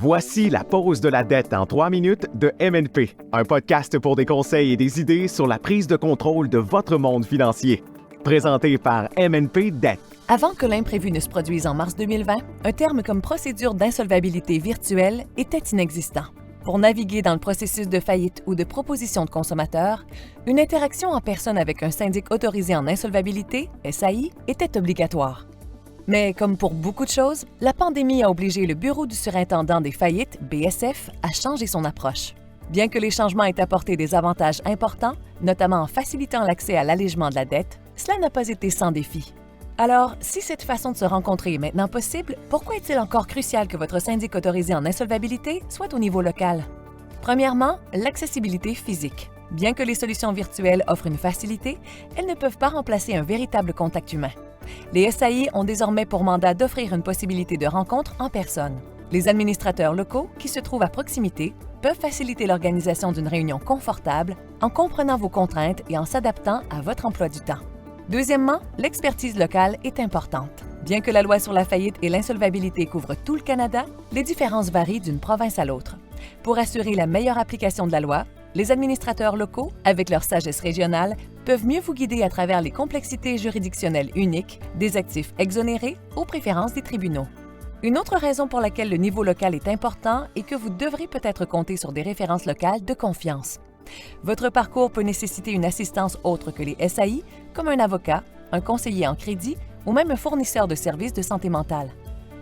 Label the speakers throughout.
Speaker 1: Voici la pause de la dette en 3 minutes de MNP, un podcast pour des conseils et des idées sur la prise de contrôle de votre monde financier. Présenté par MNP Dette.
Speaker 2: Avant que l'imprévu ne se produise en mars 2020, un terme comme procédure d'insolvabilité virtuelle était inexistant. Pour naviguer dans le processus de faillite ou de proposition de consommateur, une interaction en personne avec un syndic autorisé en insolvabilité, SAI, était obligatoire. Mais comme pour beaucoup de choses, la pandémie a obligé le Bureau du surintendant des faillites, BSF, à changer son approche. Bien que les changements aient apporté des avantages importants, notamment en facilitant l'accès à l'allègement de la dette, cela n'a pas été sans défi. Alors, si cette façon de se rencontrer est maintenant possible, pourquoi est-il encore crucial que votre syndic autorisé en insolvabilité soit au niveau local? Premièrement, l'accessibilité physique. Bien que les solutions virtuelles offrent une facilité, elles ne peuvent pas remplacer un véritable contact humain. Les SAI ont désormais pour mandat d'offrir une possibilité de rencontre en personne. Les administrateurs locaux, qui se trouvent à proximité, peuvent faciliter l'organisation d'une réunion confortable en comprenant vos contraintes et en s'adaptant à votre emploi du temps. Deuxièmement, l'expertise locale est importante. Bien que la loi sur la faillite et l'insolvabilité couvre tout le Canada, les différences varient d'une province à l'autre. Pour assurer la meilleure application de la loi, les administrateurs locaux, avec leur sagesse régionale, peuvent mieux vous guider à travers les complexités juridictionnelles uniques, des actifs exonérés aux préférences des tribunaux. Une autre raison pour laquelle le niveau local est important est que vous devrez peut-être compter sur des références locales de confiance. Votre parcours peut nécessiter une assistance autre que les SAI, comme un avocat, un conseiller en crédit ou même un fournisseur de services de santé mentale.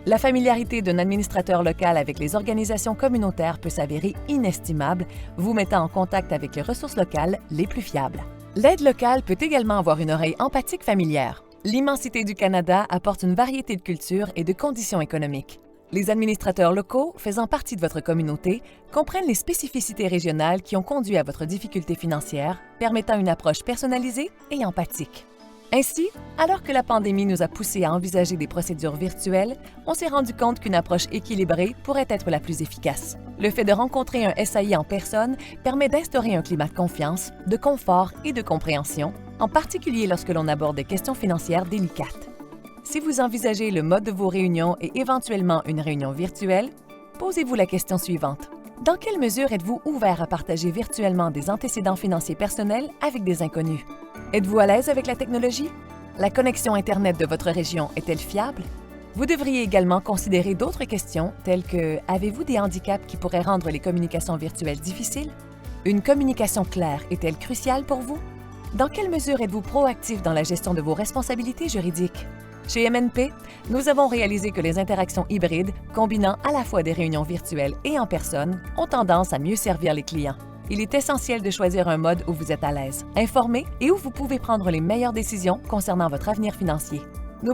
Speaker 2: La familiarité d'un administrateur local avec les organisations communautaires peut s'avérer inestimable, vous mettant en contact avec les ressources locales les plus fiables. L'aide locale peut également avoir une oreille empathique familière. L'immensité du Canada apporte une variété de cultures et de conditions économiques. Les administrateurs locaux, faisant partie de votre communauté, comprennent les spécificités régionales qui ont conduit à votre difficulté financière, permettant une approche personnalisée et empathique. Ainsi, alors que la pandémie nous a poussés à envisager des procédures virtuelles, on s'est rendu compte qu'une approche équilibrée pourrait être la plus efficace. Le fait de rencontrer un SAI en personne permet d'instaurer un climat de confiance, de confort et de compréhension, en particulier lorsque l'on aborde des questions financières délicates. Si vous envisagez le mode de vos réunions et éventuellement une réunion virtuelle, posez-vous la question suivante. Dans quelle mesure êtes-vous ouvert à partager virtuellement des antécédents financiers personnels avec des inconnus? Êtes-vous à l'aise avec la technologie? La connexion Internet de votre région est-elle fiable? Vous devriez également considérer d'autres questions telles que avez-vous des handicaps qui pourraient rendre les communications virtuelles difficiles? Une communication claire est-elle cruciale pour vous? Dans quelle mesure êtes-vous proactif dans la gestion de vos responsabilités juridiques? Chez MNP, nous avons réalisé que les interactions hybrides, combinant à la fois des réunions virtuelles et en personne, ont tendance à mieux servir les clients. Il est essentiel de choisir un mode où vous êtes à l'aise, informé et où vous pouvez prendre les meilleures décisions concernant votre avenir financier.